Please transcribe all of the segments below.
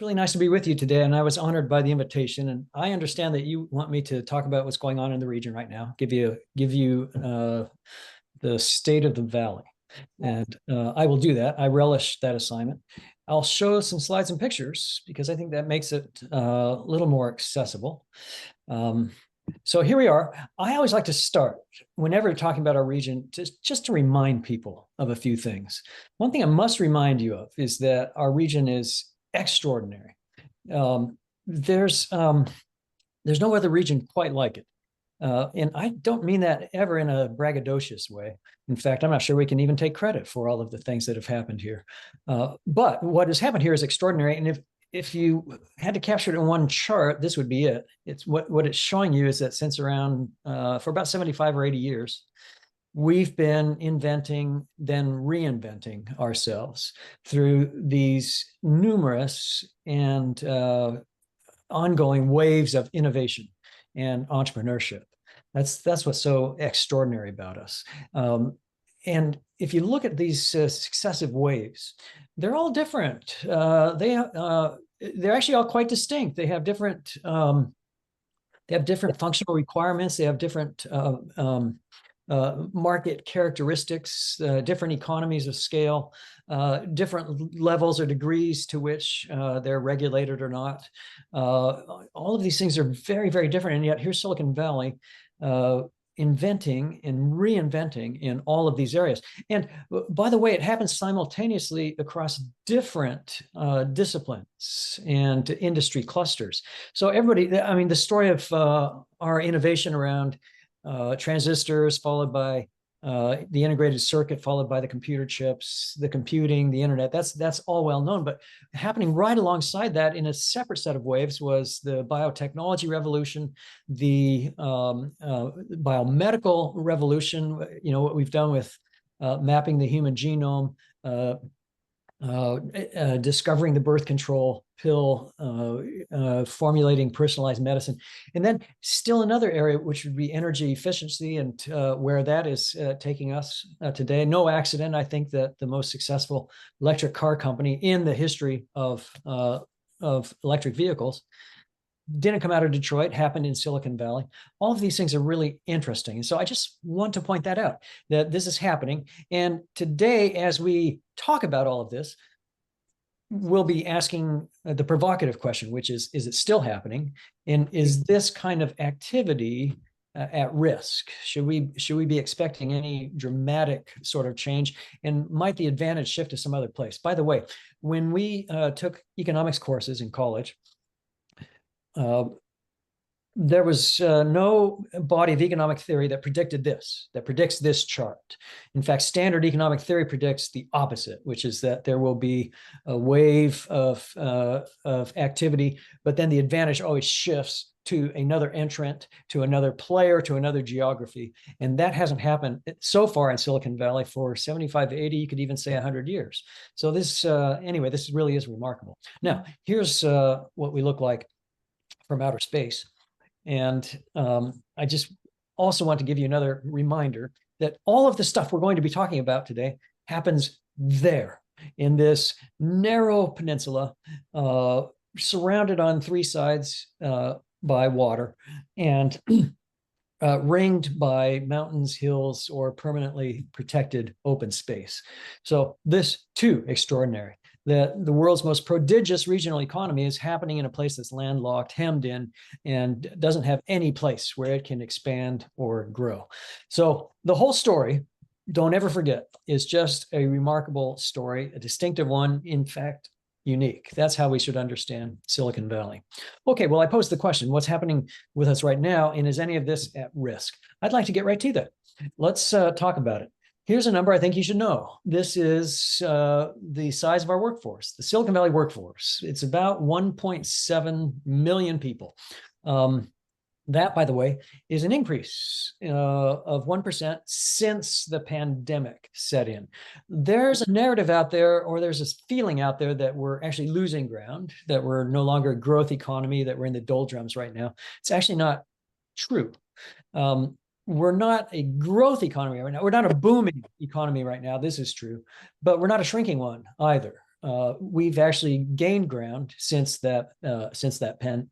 really nice to be with you today, and I was honored by the invitation. And I understand that you want me to talk about what's going on in the region right now, give you the state of the valley, and I will do that. I relish that assignment. I'll show some slides and pictures because I think that makes it a little more accessible. Um, so here we are. I always like to start whenever talking about our region, just to remind people of a few things. One thing I must remind you of is that our region is extraordinary. Um, there's um, there's no other region quite like it. And I don't mean that ever in a braggadocious way. In fact, I'm not sure we can even take credit for all of the things that have happened here. But what has happened here is extraordinary. And if you had to capture it in one chart, this would be it. It's what it's showing you is that since around for about 75 or 80 years, we've been inventing, then reinventing ourselves through these numerous and ongoing waves of innovation and entrepreneurship. That's what's so extraordinary about us. And if you look at these successive waves, they're all different. They're actually all quite distinct. They have different functional requirements. They have different market characteristics, different economies of scale, different levels or degrees to which they're regulated or not. All of these things are very, very different. And yet here's Silicon Valley inventing and reinventing in all of these areas. And by the way, it happens simultaneously across different disciplines and industry clusters. So everybody, I mean, the story of our innovation around transistors, followed by the integrated circuit, followed by the computer chips, the computing, the internet. That's all well known. But happening right alongside that in a separate set of waves was the biotechnology revolution, the biomedical revolution. You know, what we've done with mapping the human genome, discovering the birth control pill, formulating personalized medicine. And then still another area, which would be energy efficiency, and where that is taking us today. No accident, I think, that the most successful electric car company in the history of electric vehicles didn't come out of Detroit, happened in Silicon Valley. All of these things are really interesting. And so I just want to point that out, that this is happening. And today, as we talk about all of this, we'll be asking the provocative question, which is it still happening? And is this kind of activity at risk? Should we be expecting any dramatic sort of change? And might the advantage shift to some other place? By the way, when we took economics courses in college, there was no body of economic theory that predicts this chart. In fact, standard economic theory predicts the opposite, which is that there will be a wave of activity, but then the advantage always shifts to another entrant, to another player, to another geography. And that hasn't happened so far in Silicon Valley for 75 to 80, you could even say 100 years. So this, anyway, this really is remarkable. Now, here's what we look like from outer space. And I just also want to give you another reminder that all of the stuff we're going to be talking about today happens there in this narrow peninsula, surrounded on three sides by water, and ringed by mountains, hills, or permanently protected open space. So this too extraordinary. That the world's most prodigious regional economy is happening in a place that's landlocked, hemmed in, and doesn't have any place where it can expand or grow. So the whole story, don't ever forget, is just a remarkable story, a distinctive one, in fact, unique. That's how we should understand Silicon Valley. Okay, well, I posed the question, what's happening with us right now, and is any of this at risk? I'd like to get right to that. Let's talk about it. Here's a number I think you should know. This is the size of our workforce, the Silicon Valley workforce. It's about 1.7 million people. That, by the way, is an increase of 1% since the pandemic set in. There's a narrative out there, or there's this feeling out there that we're actually losing ground, that we're no longer a growth economy, that we're in the doldrums right now. It's actually not true. We're not a growth economy right now. We're not a booming economy right now. This is true, but we're not a shrinking one either. we've actually gained ground since that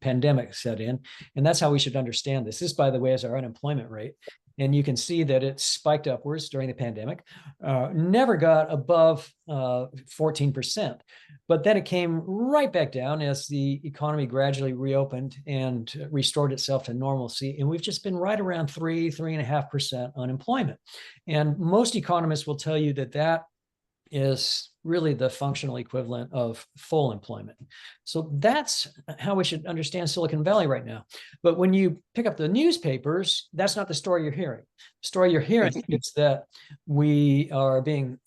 pandemic set in, and that's how we should understand this. This, by the way, is our unemployment rate, and you can see that it spiked upwards during the pandemic, never got above 14%, but then it came right back down as the economy gradually reopened and restored itself to normalcy, and we've just been right around 3.5% unemployment. And most economists will tell you that that is really the functional equivalent of full employment. So that's how we should understand Silicon Valley right now. But when you pick up the newspapers, that's not the story you're hearing. The story you're hearing is that we are being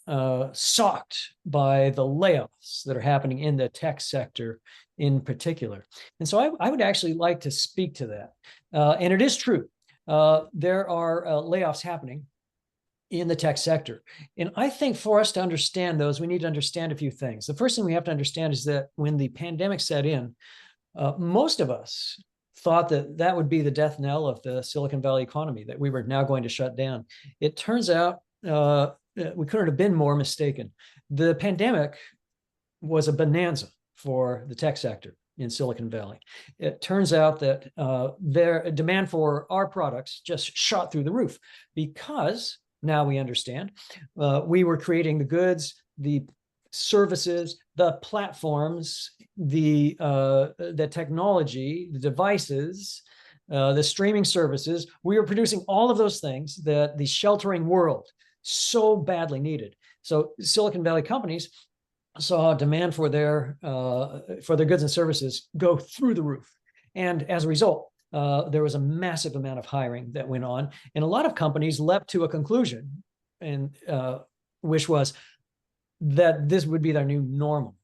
socked by the layoffs that are happening in the tech sector in particular. And so I would actually like to speak to that. And it is true. There are layoffs happening in the tech sector. And I think for us to understand those, we need to understand a few things. The first thing we have to understand is that when the pandemic set in, most of us thought that that would be the death knell of the Silicon Valley economy, that we were now going to shut down. It turns out we couldn't have been more mistaken. The pandemic was a bonanza for the tech sector in Silicon Valley. It turns out that their demand for our products just shot through the roof because now we understand. We were creating the goods, the services, the platforms, the technology, the devices, the streaming services. We were producing all of those things that the sheltering world so badly needed. So Silicon Valley companies saw demand for their goods and services go through the roof. And as a result, there was a massive amount of hiring that went on, and a lot of companies leapt to a conclusion, and which was that this would be their new normal.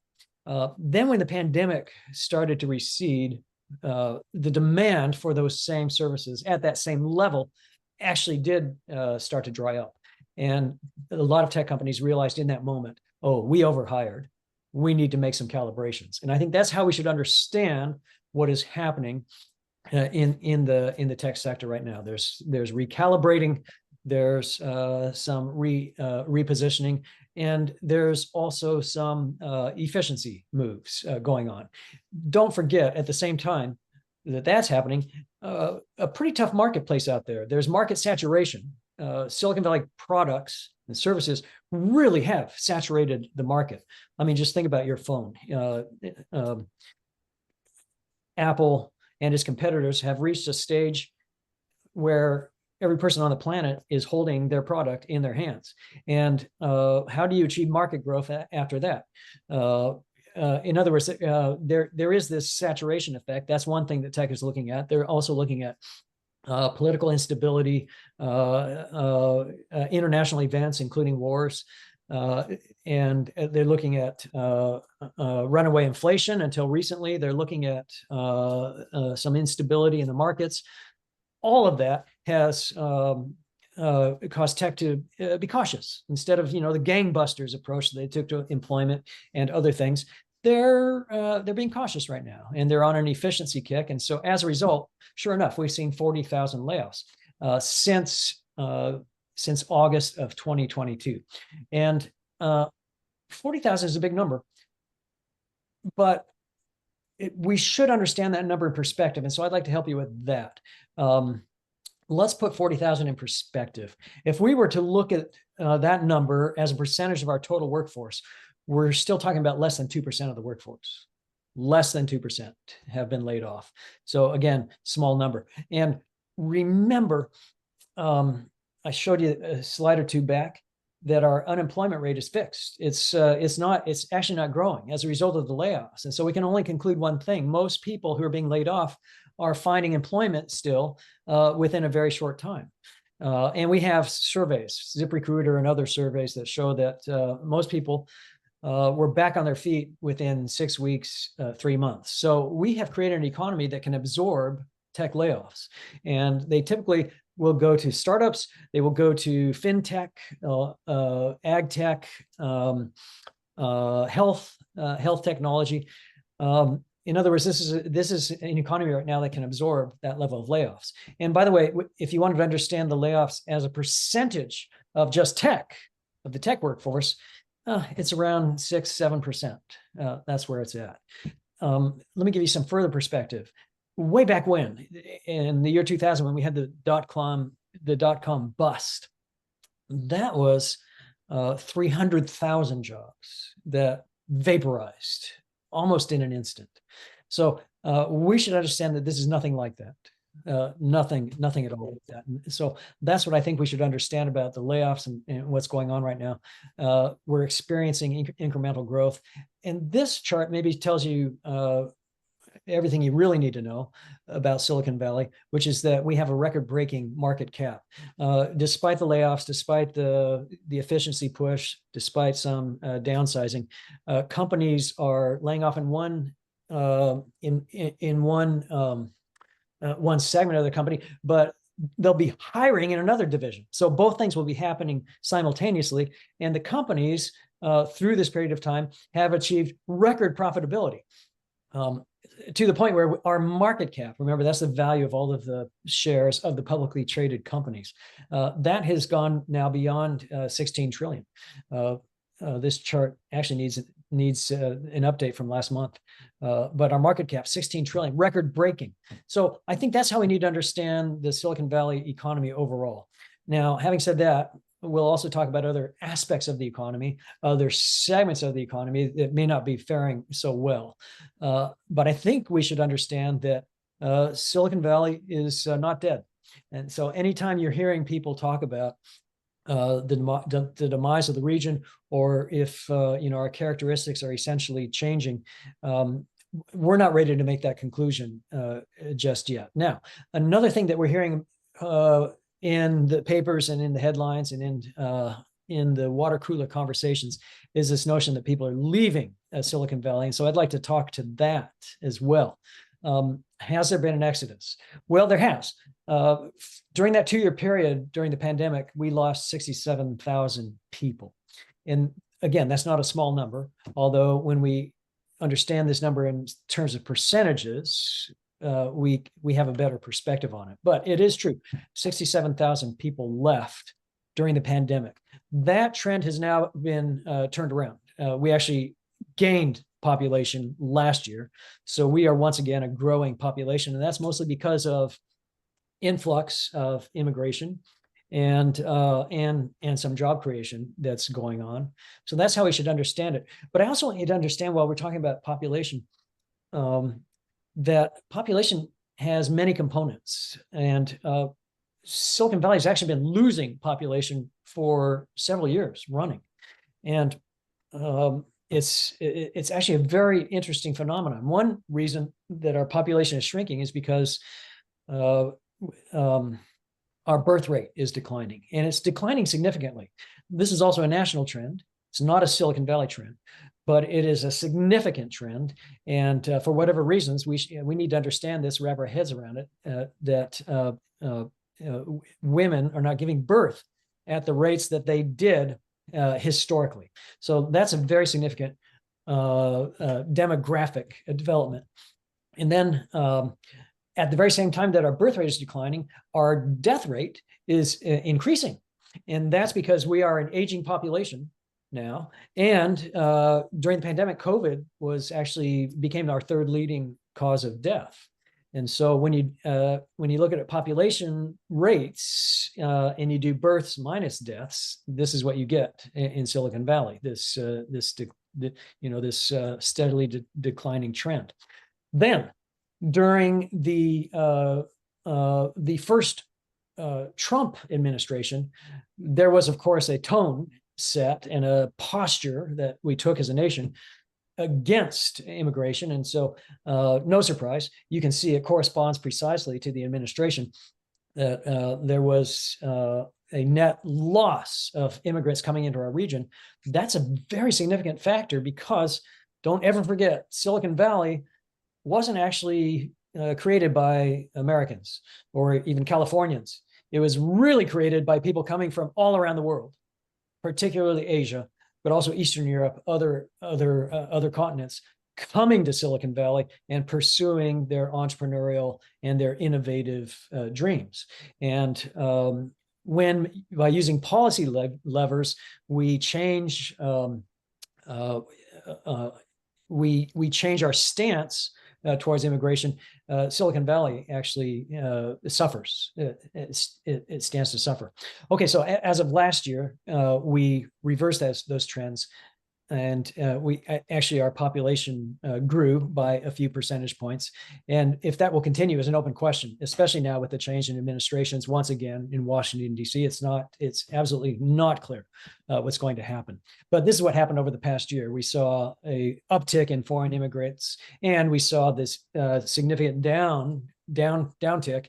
Then when the pandemic started to recede, the demand for those same services at that same level actually did start to dry up. And a lot of tech companies realized in that moment, oh, we overhired. We need to make some calibrations. And I think that's how we should understand what is happening in the tech sector right now. There's recalibrating, there's some repositioning, and there's also some efficiency moves going on. Don't forget, at the same time that that's happening, a pretty tough marketplace out there. There's market saturation. Silicon Valley products and services really have saturated the market. I mean, just think about your phone. Apple and its competitors have reached a stage where every person on the planet is holding their product in their hands. And how do you achieve market growth after that? In other words, there is this saturation effect. That's one thing that tech is looking at. They're also looking at political instability, international events, including wars. And they're looking at runaway inflation. Until recently, they're looking at some instability in the markets. All of that has caused tech to be cautious. Instead of the gangbusters approach that they took to employment and other things, they're being cautious right now, and they're on an efficiency kick. And so, as a result, sure enough, we've seen 40,000 layoffs since August of 2022, and 40,000 is a big number, but we should understand that number in perspective. And so, I'd like to help you with that. Let's put 40,000 in perspective. If we were to look at that number as a percentage of our total workforce, we're still talking about less than 2% of the workforce. Less than 2% have been laid off. So again, small number. And remember, I showed you a slide or two back that our unemployment rate is fixed. It's actually not growing as a result of the layoffs. And so we can only conclude one thing. Most people who are being laid off are finding employment still within a very short time. And we have surveys, ZipRecruiter and other surveys that show that most people were back on their feet within 6 weeks, 3 months. So we have created an economy that can absorb tech layoffs. And they typically will go to startups, they will go to fintech, ag tech, health technology. In other words, this is an economy right now that can absorb that level of layoffs. And by the way, if you wanted to understand the layoffs as a percentage of just tech, of the tech workforce, It's around 6-7%. That's where it's at. Let me give you some further perspective. Way back when, in the year 2000, when we had the dot-com bust, that was 300,000 jobs that vaporized almost in an instant. So we should understand that this is nothing like that. Nothing at all with that. And so that's what I think we should understand about the layoffs and what's going on right now. We're experiencing incremental growth. And this chart maybe tells you everything you really need to know about Silicon Valley, which is that we have a record-breaking market cap. Despite the layoffs, despite the efficiency push, despite some downsizing, companies are laying off in one one segment of the company, but they'll be hiring in another division. So both things will be happening simultaneously. And the companies through this period of time have achieved record profitability. To the point where our market cap, remember, that's the value of all of the shares of the publicly traded companies, that has gone now beyond 16 trillion. This chart actually needs an update from last month, but our market cap, 16 trillion, record breaking. So I think that's how we need to understand the Silicon Valley economy overall. Now, having said that, we'll also talk about other aspects of the economy, other segments of the economy that may not be faring so well. But I think we should understand that Silicon Valley is not dead. And so anytime you're hearing people talk about the demise of the region, or if our characteristics are essentially changing, we're not ready to make that conclusion just yet. Now, another thing that we're hearing in the papers and in the headlines and in the water cooler conversations is this notion that people are leaving Silicon Valley. And so I'd like to talk to that as well. Has there been an exodus? Well, there has. During that 2-year period, during the pandemic, we lost 67,000 people. And again, that's not a small number, although when we understand this number in terms of percentages, we have a better perspective on it. But it is true, 67,000 people left during the pandemic. That trend has now been turned around. We actually gained population last year, so we are once again a growing population, and that's mostly because of influx of immigration and some job creation that's going on. So that's how we should understand it. But I also want you to understand, while we're talking about population, that population has many components, and Silicon Valley has actually been losing population for several years running, and it's actually a very interesting phenomenon. One reason that our population is shrinking is because our birth rate is declining, and it's declining significantly. This is also a national trend. It's not a Silicon Valley trend, but it is a significant trend. And for whatever reasons, we need to understand this, wrap our heads around it, that women are not giving birth at the rates that they did historically. So that's a very significant demographic development. And then at the very same time that our birth rate is declining, our death rate is increasing. And that's because we are an aging population now. And during the pandemic, COVID became our third leading cause of death. And so when you look at it, population rates and you do births minus deaths, this is what you get in Silicon Valley. This steadily declining trend. Then during the first Trump administration, there was, of course, a tone set and a posture that we took as a nation against immigration. And so no surprise, you can see it corresponds precisely to the administration that there was a net loss of immigrants coming into our region. That's a very significant factor, because don't ever forget, Silicon Valley wasn't actually created by Americans or even Californians. It was really created by people coming from all around the world, particularly Asia, but also Eastern Europe, other continents, coming to Silicon Valley and pursuing their entrepreneurial and their innovative dreams. And by using policy levers, we change we change our stance towards immigration, Silicon Valley actually suffers. It stands to suffer. Okay, so as of last year, we reversed those trends. And we actually, our population grew by a few percentage points. And if that will continue is an open question, especially now with the change in administrations once again in Washington, D.C. It's absolutely not clear what's going to happen. But this is what happened over the past year. We saw a uptick in foreign immigrants, and we saw this significant downtick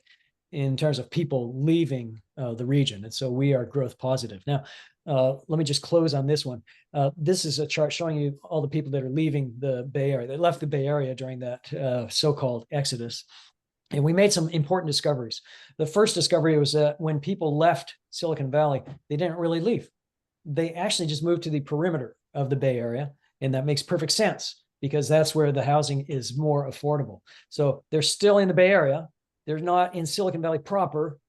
in terms of people leaving the region. And so we are growth positive. Now, let me just close on this one. This is a chart showing you all the people that are leaving the Bay Area. They left the Bay Area during that so-called exodus. And we made some important discoveries. The first discovery was that when people left Silicon Valley, they didn't really leave. They actually just moved to the perimeter of the Bay Area. And that makes perfect sense because that's where the housing is more affordable. So they're still in the Bay Area. They're not in Silicon Valley proper,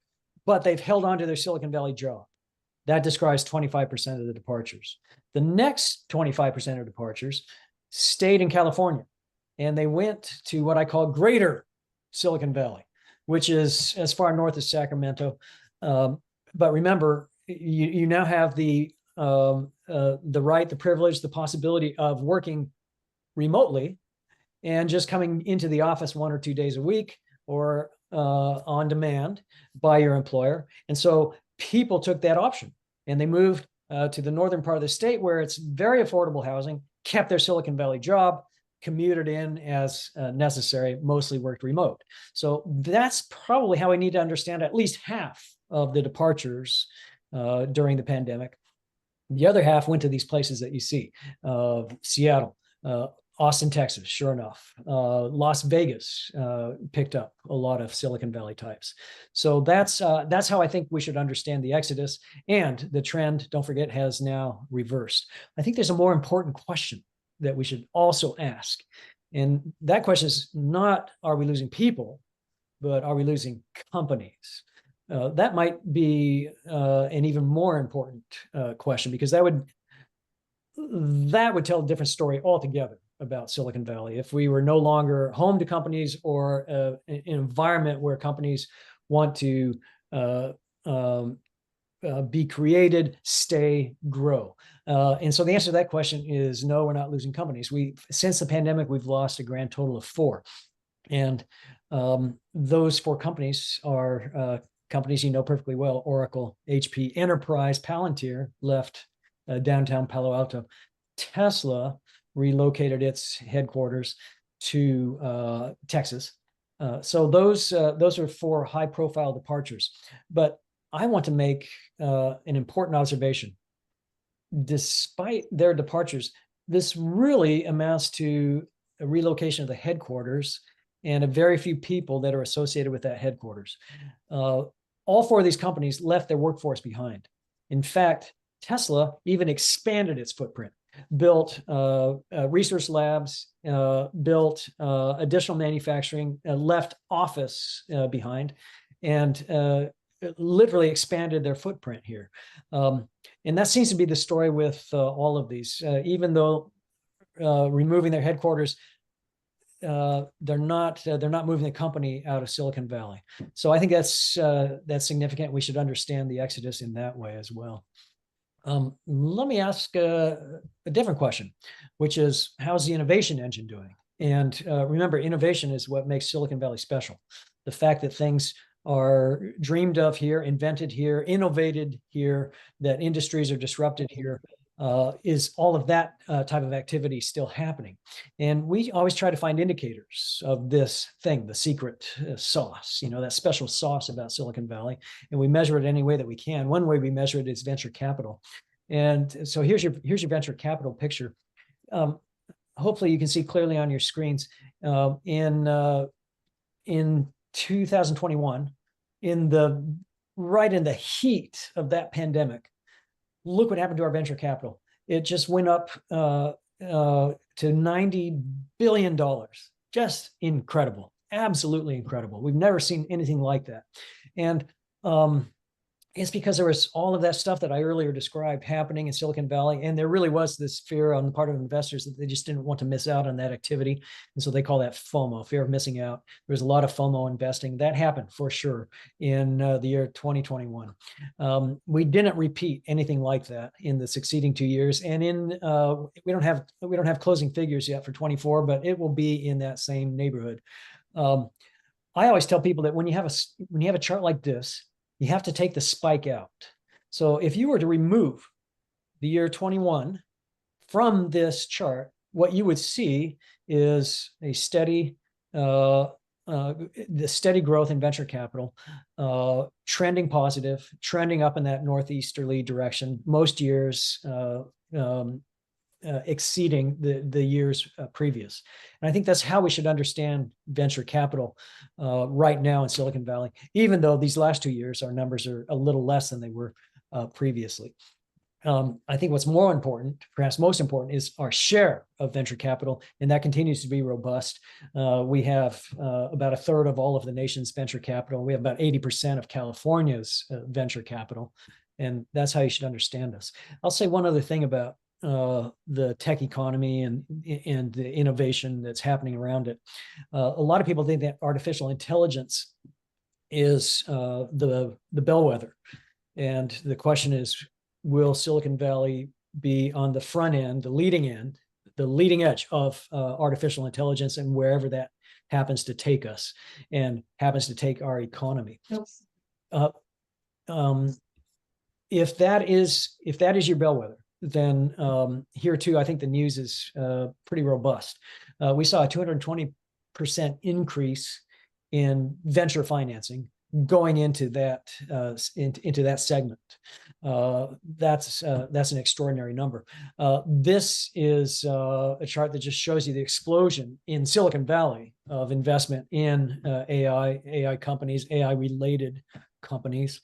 but they've held on to their Silicon Valley job. That describes 25% of the departures. The next 25% of departures stayed in California, and they went to what I call greater Silicon Valley, which is as far north as Sacramento. But remember, you now have the right, the privilege, the possibility of working remotely and just coming into the office 1 or 2 days a week or on demand by your employer. And so people took that option and they moved to the northern part of the state where it's very affordable housing, kept their Silicon Valley job, commuted in as necessary, mostly worked remote. So that's probably how we need to understand at least half of the departures during the pandemic. The other half went to these places that you see, Seattle, Austin, Texas, sure enough. Las Vegas picked up a lot of Silicon Valley types. So that's how I think we should understand the exodus. And the trend, don't forget, has now reversed. I think there's a more important question that we should also ask. And that question is not, are we losing people, but are we losing companies? That might be an even more important question, because that would tell a different story altogether about Silicon Valley. If we were no longer home to companies or an environment where companies want to be created, stay, grow. And so the answer to that question is no, we're not losing companies. Since the pandemic, we've lost a grand total of 4. And those 4 companies are companies you know perfectly well: Oracle, HP, Enterprise, Palantir left downtown Palo Alto. Tesla relocated its headquarters to Texas. So those are 4 high-profile departures. But I want to make an important observation. Despite their departures, this really amounts to a relocation of the headquarters and a very few people that are associated with that headquarters. All 4 of these companies left their workforce behind. In fact, Tesla even expanded its footprint, built research labs, built additional manufacturing, left office behind, and literally expanded their footprint here. And that seems to be the story with all of these. Even though removing their headquarters, they're not moving the company out of Silicon Valley. So I think that's significant. We should understand the exodus in that way as well. Let me ask a different question, which is, how's the innovation engine doing? And remember, innovation is what makes Silicon Valley special. The fact that things are dreamed of here, invented here, innovated here, that industries are disrupted here, is all of that type of activity still happening. And we always try to find indicators of this thing, the secret sauce, that special sauce about Silicon Valley. And we measure it any way that we can. One way we measure it is venture capital. And so here's your venture capital picture. Hopefully you can see clearly on your screens. In 2021, right in the heat of that pandemic, look what happened to our venture capital. It just went up to $90 billion. Just incredible, absolutely incredible. We've never seen anything like that. And It's because there was all of that stuff that I earlier described happening in Silicon Valley. And there really was this fear on the part of investors that they just didn't want to miss out on that activity. And so they call that FOMO, fear of missing out. There was a lot of FOMO investing. That happened for sure in the year 2021. We didn't repeat anything like that in the succeeding 2 years. And we don't have closing figures yet for 24, but it will be in that same neighborhood. I always tell people that when you have a chart like this, you have to take the spike out. So if you were to remove the year 21 from this chart, what you would see is a steady, the steady growth in venture capital, trending positive, trending up in that northeasterly direction. Most years exceeding the years previous. And I think that's how we should understand venture capital right now in Silicon Valley, even though these last 2 years, our numbers are a little less than they were previously. I think what's more important, perhaps most important, is our share of venture capital, and that continues to be robust. We have about a third of all of the nation's venture capital. We have about 80% of California's venture capital, and that's how you should understand us. I'll say one other thing about the tech economy and the innovation that's happening around it. A lot of people think that artificial intelligence is the bellwether. And the question is, will Silicon Valley be on the front end, the leading edge of artificial intelligence, and wherever that happens to take us and happens to take our economy? If that is your bellwether, then here too, I think the news is pretty robust. We saw a 220% increase in venture financing going into that segment. That's an extraordinary number. This is a chart that just shows you the explosion in Silicon Valley of investment in AI companies, AI related companies.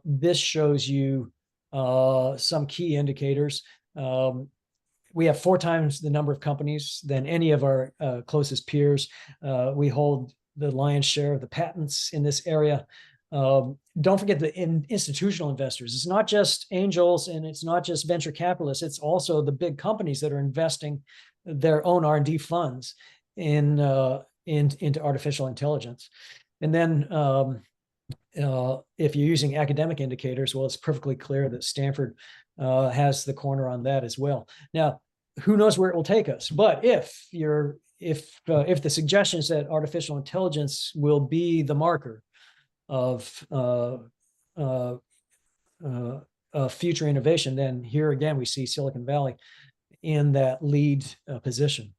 This shows you some key indicators. We have 4 times the number of companies than any of our closest peers. We hold the lion's share of the patents in this area. Don't forget the institutional investors. It's not just angels and it's not just venture capitalists. It's also the big companies that are investing their own R&D funds into artificial intelligence. And then if you're using academic indicators, well, it's perfectly clear that Stanford has the corner on that as well. Now, who knows where it will take us? But if the suggestion is that artificial intelligence will be the marker of future innovation, then here again we see Silicon Valley in that lead position.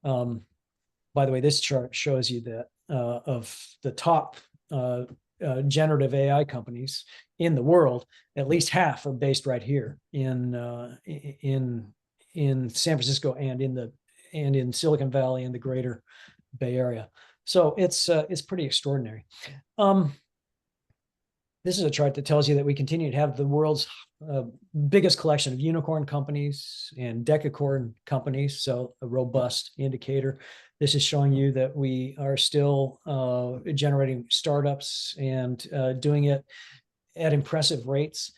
By the way, this chart shows you that of the top generative AI companies in the world, at least half are based right here in San Francisco and in Silicon Valley and the greater Bay Area. So it's pretty extraordinary. This is a chart that tells you that we continue to have the world's biggest collection of unicorn companies and decacorn companies, so a robust indicator. This is showing you that we are still generating startups and doing it at impressive rates.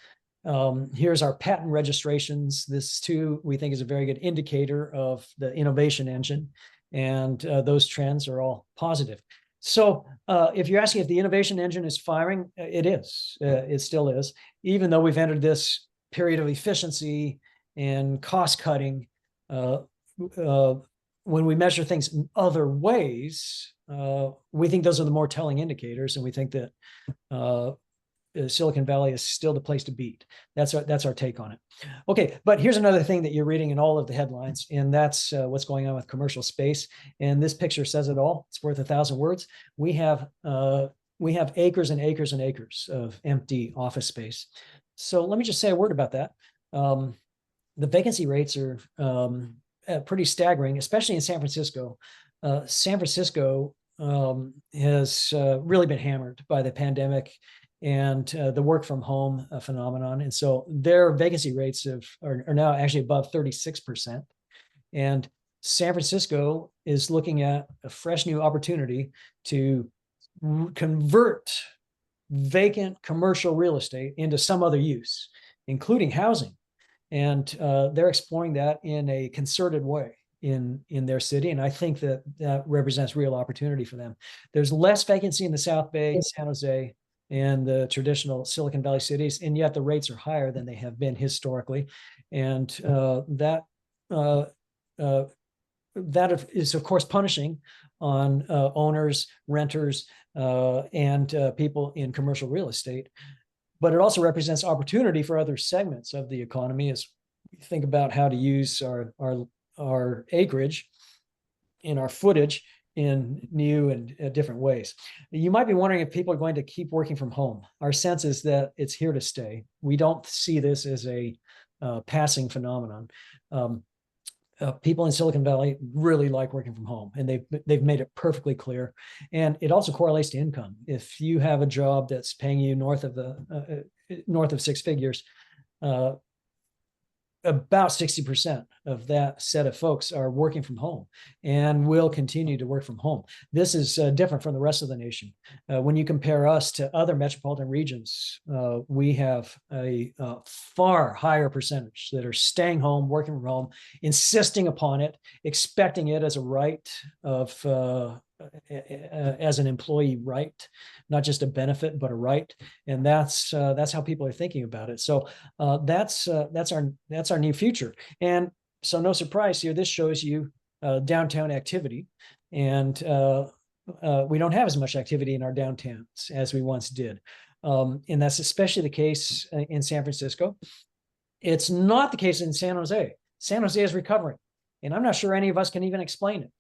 Here's our patent registrations. This too, we think, is a very good indicator of the innovation engine, and those trends are all positive. So if you're asking if the innovation engine is firing, it is. It still is, even though we've entered this period of efficiency and cost cutting. When we measure things in other ways, we think those are the more telling indicators, and we think that Silicon Valley is still the place to beat. That's our take on it. Okay, but here's another thing that you're reading in all of the headlines, and that's what's going on with commercial space. And this picture says it all. It's worth 1,000 words. We have acres and acres and acres of empty office space. So let me just say a word about that. The vacancy rates are pretty staggering, especially in San Francisco. San Francisco has really been hammered by the pandemic and the work from home phenomenon. And so their vacancy rates are now actually above 36%. And San Francisco is looking at a fresh new opportunity to convert vacant commercial real estate into some other use, including housing. And they're exploring that in a concerted way in their city. And I think that represents real opportunity for them. There's less vacancy in the South Bay, San Jose, and the traditional Silicon Valley cities, and yet the rates are higher than they have been historically. And that is, of course, punishing on owners, renters, and people in commercial real estate. But it also represents opportunity for other segments of the economy as we think about how to use our acreage in our footage in new and different ways. You might be wondering if people are going to keep working from home. Our sense is that it's here to stay. We don't see this as a passing phenomenon. People in Silicon Valley really like working from home, and they've made it perfectly clear. And it also correlates to income. If you have a job that's paying you north of six figures, about 60% of that set of folks are working from home and will continue to work from home. This is different from the rest of the nation. When you compare us to other metropolitan regions, we have a far higher percentage that are staying home, working from home, insisting upon it, expecting it as a right of as an employee right, not just a benefit, but a right. And that's how people are thinking about it. So that's our new future. And so no surprise here, this shows you downtown activity. And we don't have as much activity in our downtowns as we once did. And that's especially the case in San Francisco. It's not the case in San Jose. San Jose is recovering. And I'm not sure any of us can even explain it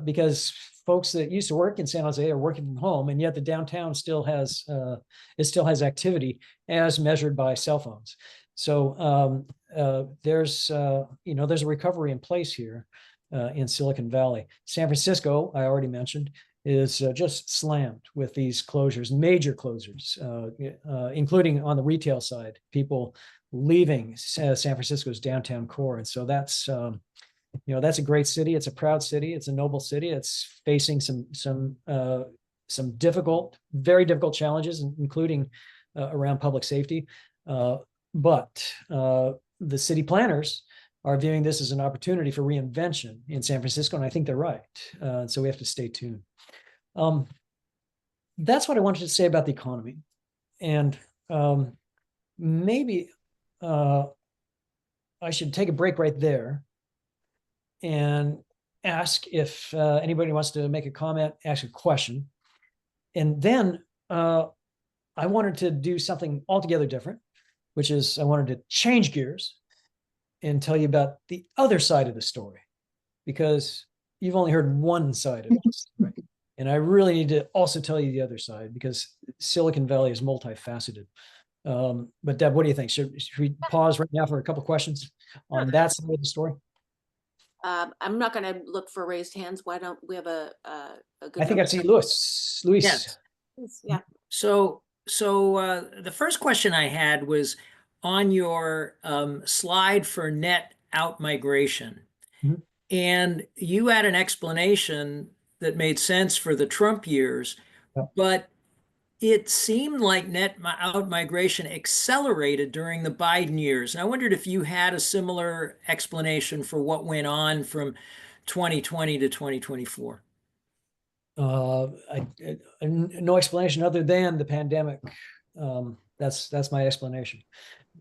because folks that used to work in San Jose are working from home, and yet the downtown still has activity as measured by cell phones. So there's a recovery in place here in Silicon Valley. San Francisco, I already mentioned, is just slammed with these closures, major closures, including on the retail side, people leaving San Francisco's downtown core. And so that's a great city. It's a proud city. It's a noble city. It's facing some difficult, very difficult challenges, including around public safety. But the city planners are viewing this as an opportunity for reinvention in San Francisco, and I think they're right. So we have to stay tuned. That's what I wanted to say about the economy. And maybe I should take a break right there and ask if anybody wants to make a comment, ask a question. And then I wanted to do something altogether different, which is I wanted to change gears and tell you about the other side of the story, because you've only heard one side of this, right? And I really need to also tell you the other side, because Silicon Valley is multifaceted. But Deb, what do you think? Should we pause right now for a couple of questions on that side of the story? I'm not going to look for raised hands. Why don't we have a good? I think I see Luis. Yes. Yeah. So the first question I had was on your slide for net out migration. Mhm. And you had an explanation that made sense for the Trump years, Yeah. but it seemed like net out migration accelerated during the Biden years. And I wondered if you had a similar explanation for what went on from 2020 to 2024. No explanation other than the pandemic. That's my explanation.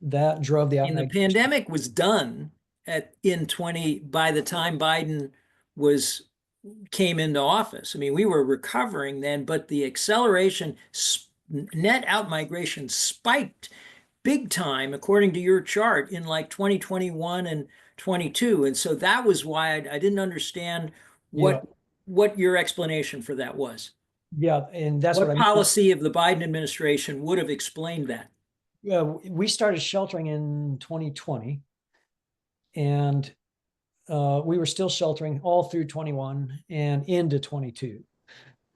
That drove the And the pandemic was done by the time Biden came into office. I mean, we were recovering then, but the acceleration, net out migration spiked big time, according to your chart, in like 2021 and 22. And so that was why I didn't understand what your explanation for that was. Yeah, and that's what policy of the Biden administration would have explained that. Yeah, we started sheltering in 2020, and we were still sheltering all through 21 and into 22.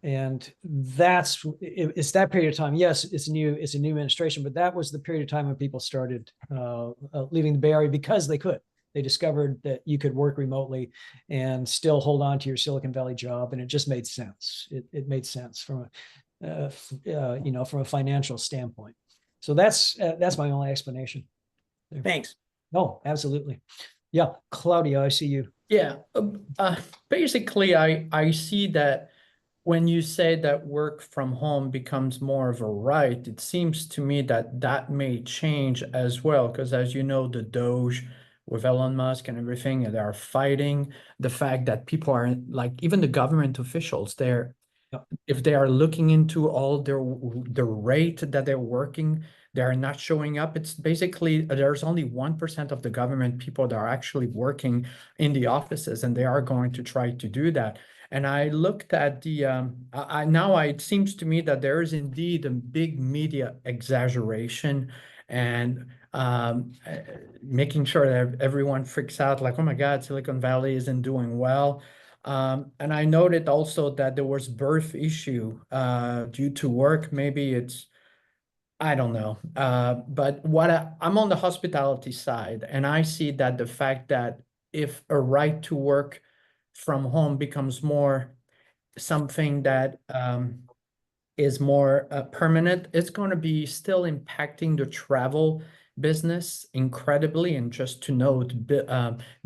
And it's that period of time. Yes, it's a new administration, but that was the period of time when people started leaving the Bay Area because they could. They discovered that you could work remotely and still hold on to your Silicon Valley job, and it just made sense. It made sense from from a financial standpoint. So that's my only explanation. Thanks. No, absolutely. Yeah, Claudia, I see you. Yeah, basically, I see that when you say that work from home becomes more of a right, it seems to me that that may change as well, because as you know, the Doge with Elon Musk and everything, they are fighting the fact that people are like, even the government officials, if they are looking into all the rate that they're working, they are not showing up. It's basically there's only 1% of the government people that are actually working in the offices, and they are going to try to do that. And I looked at the now it seems to me that there is indeed a big media exaggeration and making sure that everyone freaks out like, oh my God, Silicon Valley isn't doing well. And I noted also that there was birth issue due to work. Maybe it's, I don't know. But I'm on the hospitality side, and I see that the fact that if a right to work from home becomes more something that is more permanent, it's going to be still impacting the travel business incredibly. And just to note,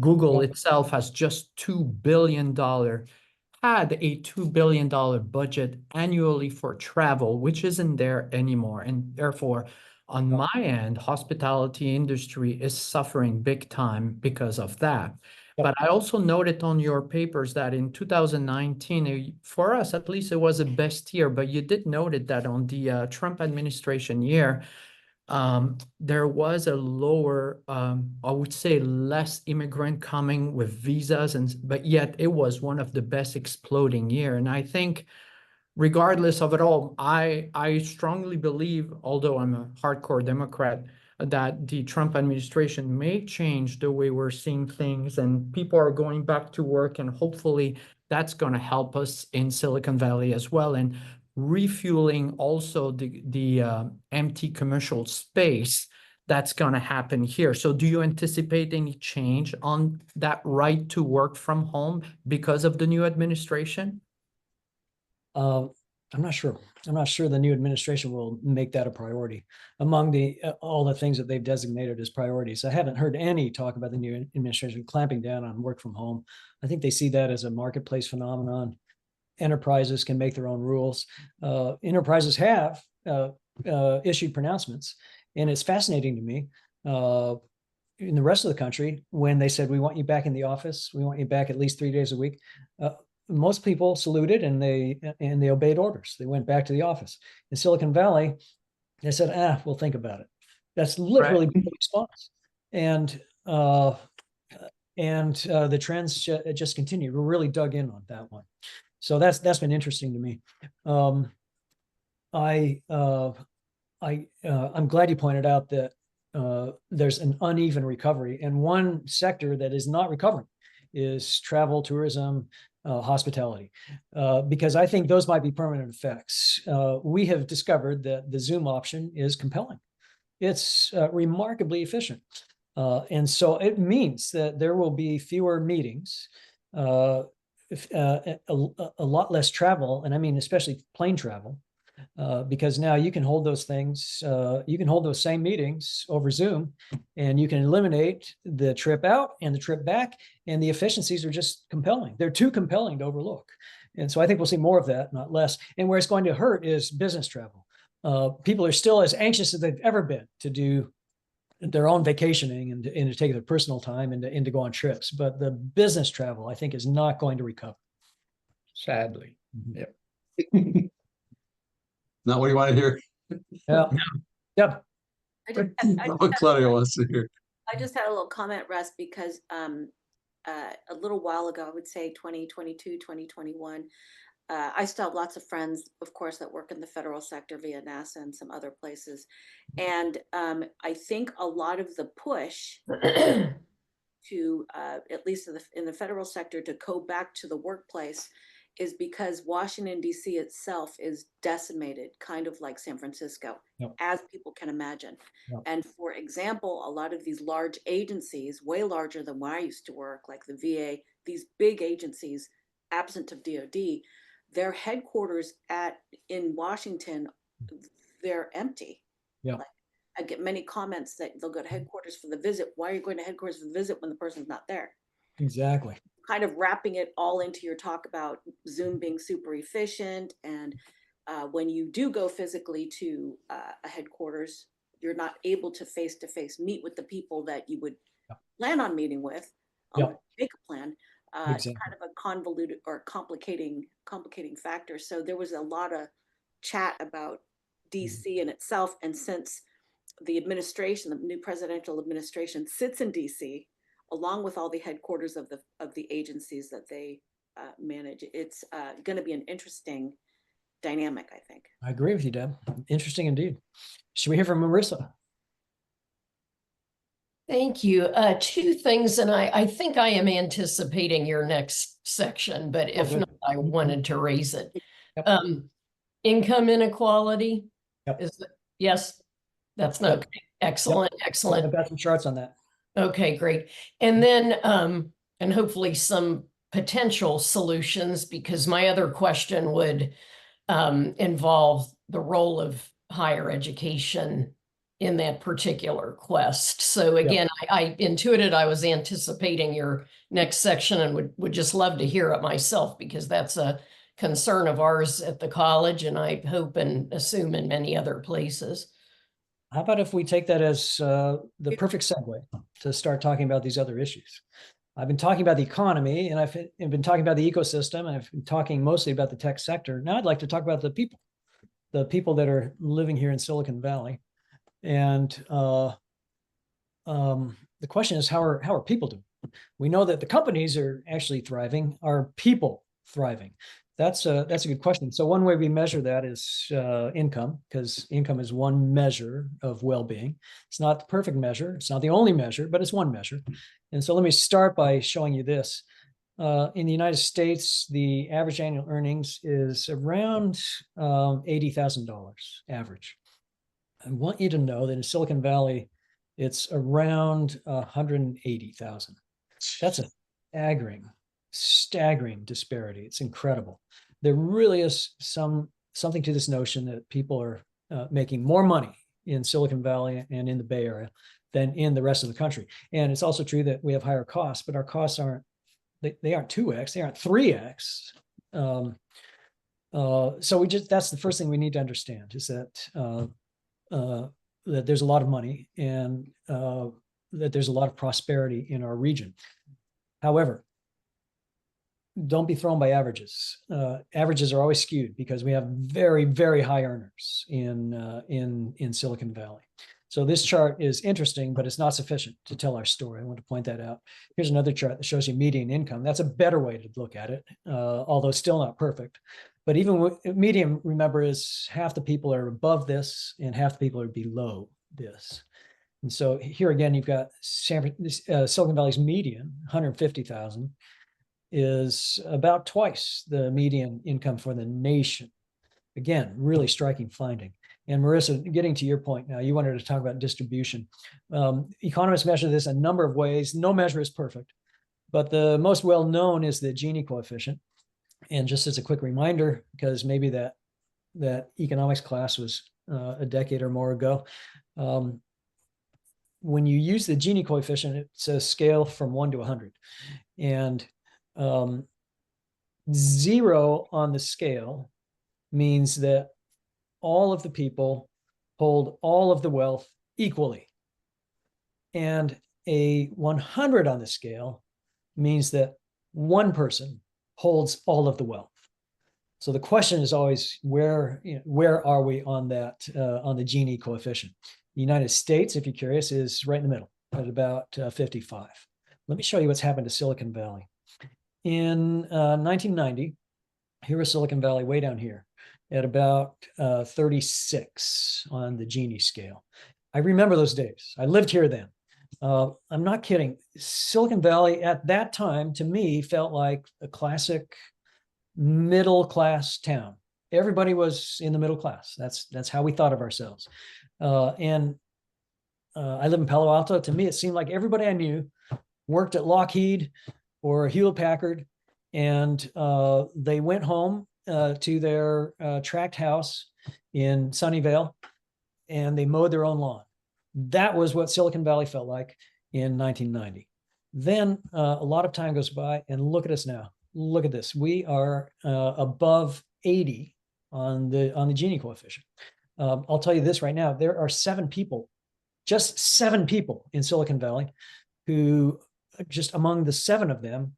Google itself has just $2 billion, had a $2 billion budget annually for travel, which isn't there anymore. And therefore, on my end, hospitality industry is suffering big time because of that. But I also noted on your papers that in 2019, for us, at least it was the best year, but you did note it that on the Trump administration year, there was a lower, I would say less immigrant coming with visas, but yet it was one of the best exploding year. And I think regardless of it all, I strongly believe, although I'm a hardcore Democrat, that the Trump administration may change the way we're seeing things, and people are going back to work, and hopefully that's going to help us in Silicon Valley as well, and refueling also the empty commercial space that's going to happen here. So do you anticipate any change on that right to work from home because of the new administration? I'm not sure. I'm not sure the new administration will make that a priority among all the things that they've designated as priorities. I haven't heard any talk about the new administration clamping down on work from home. I think they see that as a marketplace phenomenon. Enterprises can make their own rules. Enterprises have issued pronouncements, and it's fascinating to me. In the rest of the country, when they said, we want you back in the office, we want you back at least 3 days a week, most people saluted and they obeyed orders. They went back to the office. In Silicon Valley, they said, we'll think about it. That's literally the response. And the trends just continued. We really dug in on that one. So that's been interesting to me. I'm glad you pointed out that there's an uneven recovery, and one sector that is not recovering is travel, tourism, hospitality, because I think those might be permanent effects. We have discovered that the Zoom option is compelling. It's remarkably efficient. And so it means that there will be fewer meetings, a lot less travel, and I mean especially plane travel, because now you can hold those things, you can hold those same meetings over Zoom, and you can eliminate the trip out and the trip back, and the efficiencies are just compelling. They're too compelling to overlook. And so I think we'll see more of that, not less. And where it's going to hurt is business travel. People are still as anxious as they've ever been to do their own vacationing and to take their personal time and to go on trips. But the business travel, I think, is not going to recover. Sadly. Yep. Not what you want to hear. Yeah. Yep. What Claudia wants to hear. I just had a little comment, Russ, because a little while ago, I would say 2022, 2021, I still have lots of friends, of course, that work in the federal sector via NASA and some other places. And I think a lot of the push to, at least in the federal sector, to go back to the workplace is because Washington, D.C. itself is decimated, kind of like San Francisco, as people can imagine. And for example, a lot of these large agencies, way larger than where I used to work, like the VA, these big agencies, absent of DOD, their headquarters in Washington, they're empty. Yeah. Like, I get many comments that they'll go to headquarters for the visit. Why are you going to headquarters for the visit when the person's not there? Exactly. Kind of wrapping it all into your talk about Zoom being super efficient. And when you do go physically to a headquarters, you're not able to face-to-face meet with the people that you would plan on meeting with, make a plan. It's Exactly. kind of a convoluted or complicating factor. So there was a lot of chat about DC in itself. And since the administration, the new presidential administration sits in DC, along with all the headquarters of the agencies that they manage, it's going to be an interesting dynamic, I think. I agree with you, Deb. Interesting indeed. Should we hear from Marissa? Thank you. Two things, and I think I am anticipating your next section, but if good. not, I wanted to raise it. Yep. Income inequality. Yep. Yes, that's not okay. Excellent, excellent. I've got some charts on that. Okay, great. And then, and hopefully some potential solutions, because my other question would involve the role of higher education in that particular quest. So again, I intuited I was anticipating your next section and would just love to hear it myself, because that's a concern of ours at the college, and I hope and assume in many other places. How about if we take that as the perfect segue to start talking about these other issues? I've been talking about the economy, and I've been talking about the ecosystem, and I've been talking mostly about the tech sector. Now I'd like to talk about the people that are living here in Silicon Valley. And the question is, how are people doing? We know that the companies are actually thriving. Are people thriving? That's a good question. So one way we measure that is income, because income is one measure of well-being. It's not the perfect measure. It's not the only measure, but it's one measure. And so let me start by showing you this. In the United States, the average annual earnings is around $80,000 average. I want you to know that in Silicon Valley, it's around 180,000. That's a staggering disparity. It's incredible. There really is something to this notion that people are making more money in Silicon Valley and in the Bay Area than in the rest of the country. And it's also true that we have higher costs, but our costs aren't 2x, they aren't 3x. So that's the first thing we need to understand, is that that there's a lot of money, and that there's a lot of prosperity in our region. However, don't be thrown by averages. Averages are always skewed because we have very, very high earners in Silicon Valley. So this chart is interesting, but it's not sufficient to tell our story. I want to point that out. Here's another chart that shows you median income. That's a better way to look at it, although still not perfect. But even median, remember, is half the people are above this and half the people are below this. And so here again, you've got Silicon Valley's median, 150,000, is about twice the median income for the nation. Again, really striking finding. And Marissa, getting to your point now, you wanted to talk about distribution. Economists measure this a number of ways. No measure is perfect, but the most well-known is the Gini coefficient. And just as a quick reminder, because maybe that economics class was a decade or more ago, when you use the Gini coefficient, it's a scale from 1 to 100. And 0 on the scale means that all of the people hold all of the wealth equally. And a 100 on the scale means that one person holds all of the wealth. So the question is always, where are we on that, on the Gini coefficient? The United States, if you're curious, is right in the middle at about 55. Let me show you what's happened to Silicon Valley. In 1990, here was Silicon Valley way down here at about 36 on the Gini scale. I remember those days. I lived here then. I'm not kidding. Silicon Valley at that time, to me, felt like a classic middle-class town. Everybody was in the middle class. That's how we thought of ourselves. And I live in Palo Alto. To me, it seemed like everybody I knew worked at Lockheed or Hewlett Packard, and they went home to their tract house in Sunnyvale, and they mowed their own lawn. That was what Silicon Valley felt like in 1990. Then a lot of time goes by, and look at us now. Look at this. We are above 80 on the Gini coefficient. I'll tell you this right now. There are just seven people in Silicon Valley who, just among the seven of them,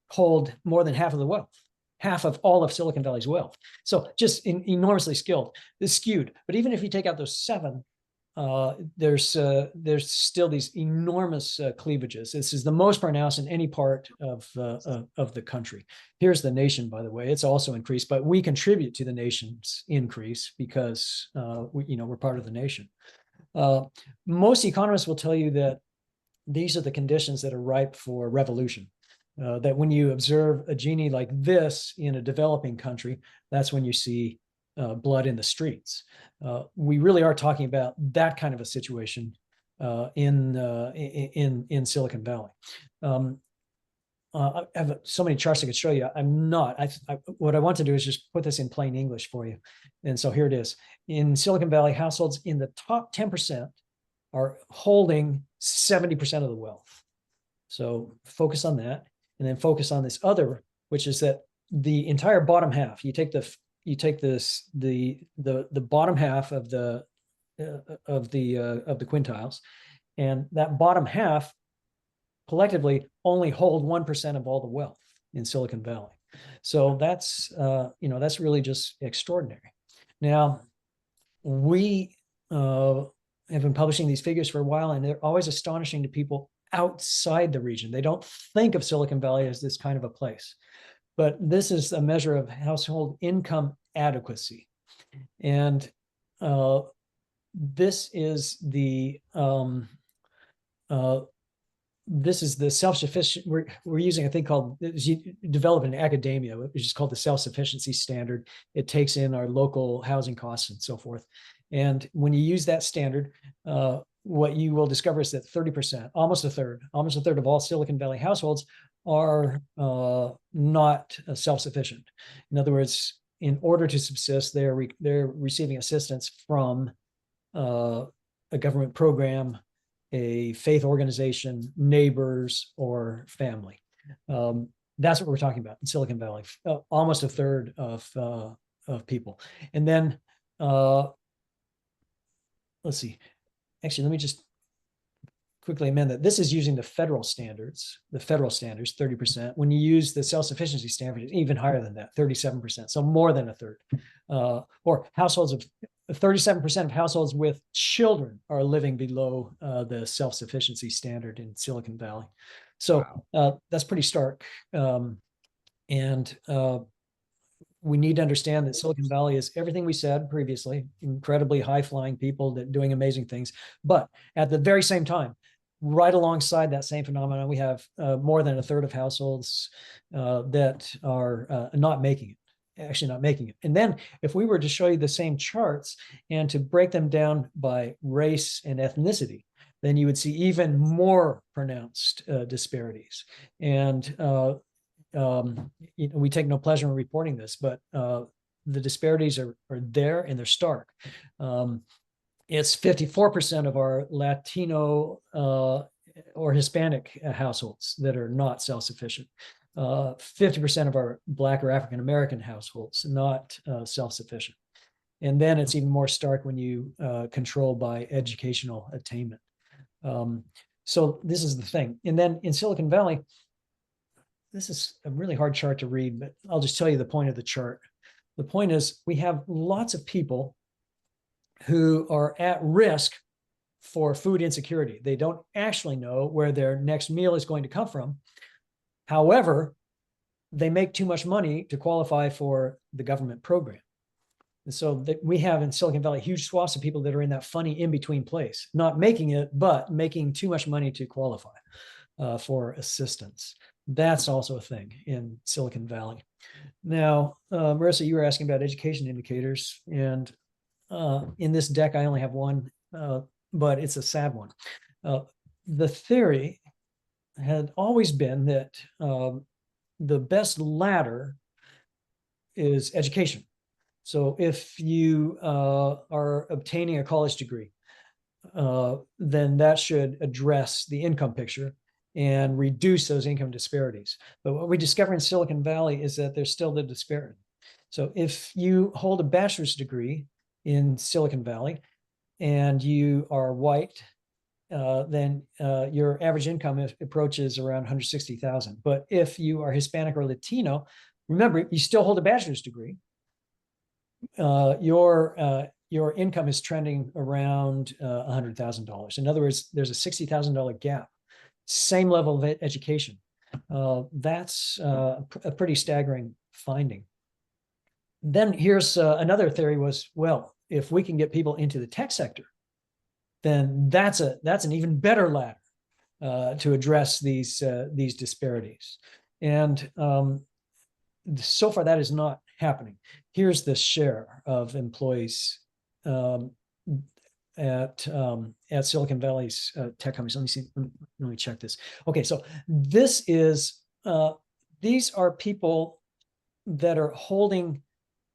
hold more than half of the wealth, half of all of Silicon Valley's wealth. So just enormously skilled. It's skewed. But even if you take out those seven, there's still these enormous cleavages. This is the most pronounced in any part of the country. Here's the nation, by the way. It's also increased, but we contribute to the nation's increase because we're part of the nation. Most economists will tell you that these are the conditions that are ripe for revolution. That when you observe a Gini like this in a developing country, that's when you see blood in the streets. We really are talking about that kind of a situation in Silicon Valley. I have so many charts I could show you. What I want to do is just put this in plain English for you. And so here it is. In Silicon Valley, households in the top 10% are holding 70% of the wealth. So focus on that, and then focus on this other, which is that the entire bottom half. You take the bottom half of the quintiles, and that bottom half collectively only hold 1% of all the wealth in Silicon Valley. So that's really just extraordinary. Now, we have been publishing these figures for a while, and they're always astonishing to people outside the region. They don't think of Silicon Valley as this kind of a place. But this is a measure of household income adequacy. And this is the self-sufficient. We're using a thing called, developed in academia, which is called the self-sufficiency standard. It takes in our local housing costs and so forth. And when you use that standard, what you will discover is that 30%, almost a third of all Silicon Valley households are not self-sufficient. In other words, in order to subsist, they're receiving assistance from a government program, a faith organization, neighbors, or family. That's what we're talking about in Silicon Valley. Almost a third of people. And then let's see. Actually, let me just quickly amend that. This is using the federal standards, 30%. When you use the self-sufficiency standard, it's even higher than that, 37%. So more than a third. Or households of 37% of households with children are living below the self-sufficiency standard in Silicon Valley. So that's pretty stark. We need to understand that Silicon Valley is everything we said previously, incredibly high-flying people that doing amazing things. But at the very same time, right alongside that same phenomenon, we have more than a third of households that are not making it. And then if we were to show you the same charts and to break them down by race and ethnicity, then you would see even more pronounced disparities. And we take no pleasure in reporting this, but the disparities are there, and they're stark. It's 54% of our Latino or Hispanic households that are not self-sufficient. 50% of our Black or African American households not self-sufficient. And then it's even more stark when you control by educational attainment. So this is the thing. And then in Silicon Valley, this is a really hard chart to read, but I'll just tell you the point of the chart. The point is we have lots of people who are at risk for food insecurity. They don't actually know where their next meal is going to come from. However, they make too much money to qualify for the government program. And so we have in Silicon Valley huge swaths of people that are in that funny in-between place, not making it, but making too much money to qualify for assistance. That's also a thing in Silicon Valley. Now, Marissa, you were asking about education indicators, and in this deck, I only have one, but it's a sad one. The theory had always been that the best ladder is education. So if you are obtaining a college degree, then that should address the income picture and reduce those income disparities. But what we discover in Silicon Valley is that there's still the disparity. So if you hold a bachelor's degree in Silicon Valley and you are white, then your average income approaches around 160,000. But if you are Hispanic or Latino, remember, you still hold a bachelor's degree. Your income is trending around $100,000. In other words, there's a $60,000 gap. Same level of education. That's a pretty staggering finding. Then here's another theory was, well, if we can get people into the tech sector, then that's an even better ladder to address these disparities. And so far that is not happening. Here's the share of employees at Silicon Valley's tech companies. Let me see. Let me check this. Okay, so this is these are people that are holding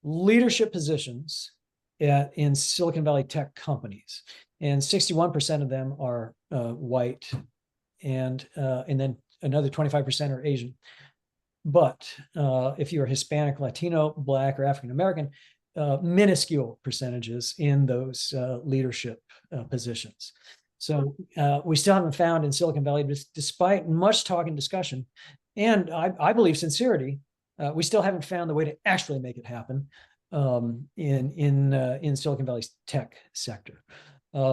leadership positions in Silicon Valley tech companies, and 61% of them are white, and then another 25% are Asian. But if you're Hispanic, Latino, Black, or African American, minuscule percentages in those leadership positions. So we still haven't found in Silicon Valley, despite much talk and discussion, and I believe sincerity, we still haven't found the way to actually make it happen in Silicon Valley's tech sector.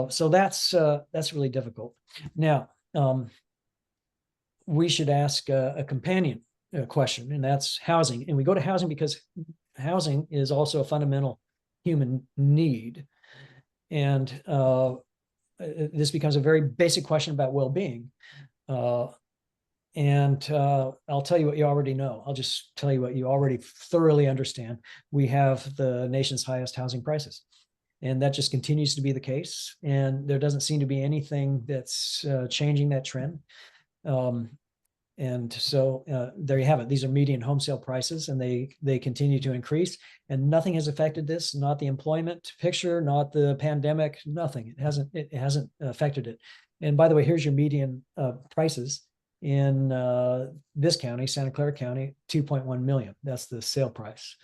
So that's really difficult. Now, we should ask a companion question, and that's housing. And we go to housing because housing is also a fundamental human need. And this becomes a very basic question about well-being. And I'll tell you what you already know. I'll just tell you what you already thoroughly understand. We have the nation's highest housing prices. And that just continues to be the case. And there doesn't seem to be anything that's changing that trend. And so there you have it. These are median home sale prices, and they continue to increase. And nothing has affected this. Not the employment picture, not the pandemic. Nothing. It hasn't affected it. And by the way, here's your median prices in this county, Santa Clara County, 2.1 million. That's the sale price.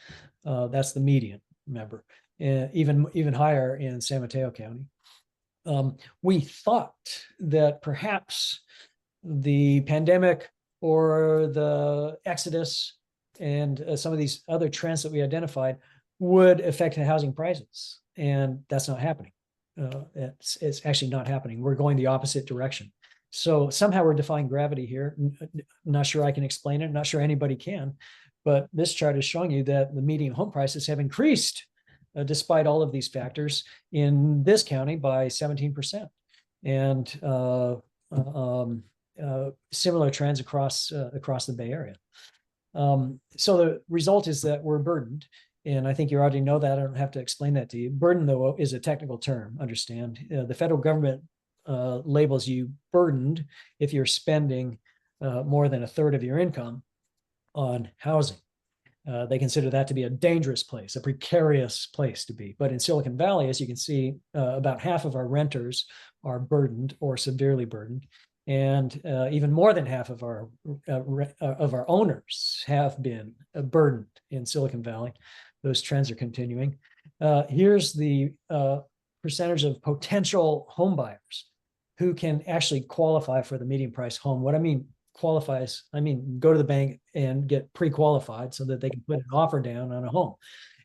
That's the median. Remember, even higher in San Mateo County. We thought that perhaps the pandemic or the exodus and some of these other trends that we identified would affect the housing prices. And that's not happening. It's actually not happening. We're going the opposite direction. So somehow we're defying gravity here. Not sure I can explain it. Not sure anybody can. But this chart is showing you that the median home prices have increased despite all of these factors in this county by 17%. And similar trends across the Bay Area. So the result is that we're burdened, and I think you already know that. I don't have to explain that to you. Burden, though, is a technical term. Understand? The federal government labels you burdened if you're spending more than a third of your income on housing. They consider that to be a dangerous place, a precarious place to be. But in Silicon Valley, as you can see, about half of our renters are burdened or severely burdened. And even more than half of our owners have been burdened in Silicon Valley. Those trends are continuing. Here's the percentage of potential home buyers who can actually qualify for the median price home. What I mean qualifies, I mean go to the bank and get pre-qualified so that they can put an offer down on a home.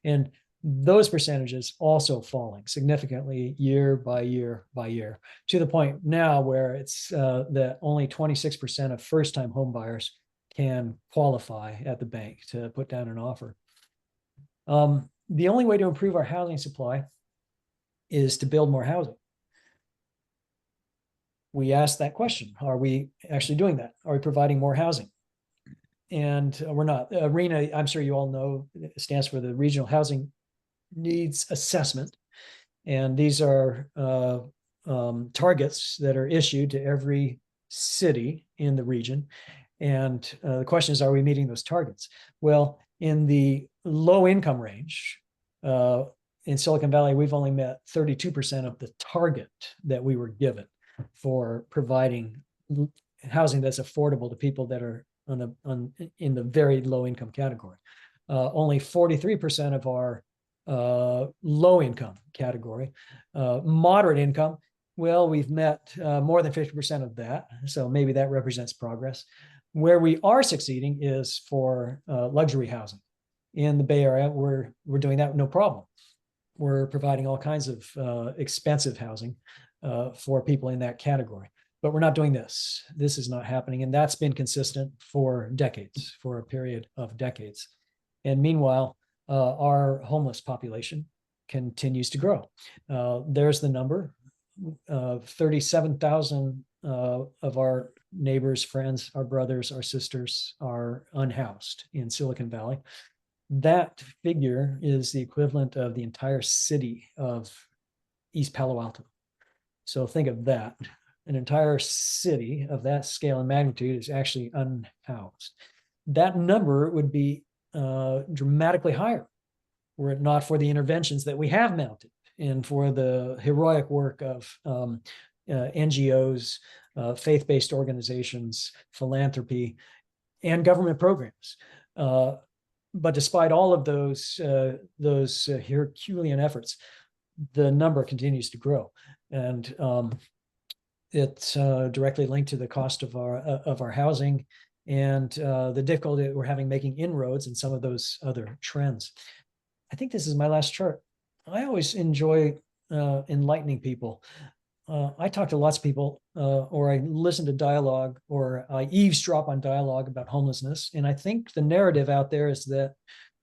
And those percentages also falling significantly year by year by year, to the point now where it's that only 26% of first-time home buyers can qualify at the bank to put down an offer. The only way to improve our housing supply is to build more housing. We asked that question. Are we actually doing that? Are we providing more housing? And we're not. RHNA, I'm sure you all know, stands for the Regional Housing Needs Assessment. And these are targets that are issued to every city in the region. And the question is, are we meeting those targets? Well, in the low income range, in Silicon Valley, we've only met 32% of the target that we were given for providing housing that's affordable to people that are in the very low income category. Only 43% of our low income category. Moderate income, well, we've met more than 50% of that. So maybe that represents progress. Where we are succeeding is for luxury housing. In the Bay Area, we're doing that no problem. We're providing all kinds of expensive housing for people in that category. But we're not doing this. This is not happening. And that's been consistent for decades, for a period of decades. And meanwhile, our homeless population continues to grow. There's the number. 37,000 of our neighbors, friends, our brothers, our sisters are unhoused in Silicon Valley. That figure is the equivalent of the entire city of East Palo Alto. So think of that. An entire city of that scale and magnitude is actually unhoused. That number would be dramatically higher were it not for the interventions that we have mounted and for the heroic work of NGOs, faith-based organizations, philanthropy, and government programs. But despite all of those Herculean efforts, the number continues to grow, and it's directly linked to the cost of our housing and the difficulty that we're having making inroads in some of those other trends. I think this is my last chart. I always enjoy enlightening people. I talk to lots of people, or I listen to dialogue, or I eavesdrop on dialogue about homelessness. And I think the narrative out there is that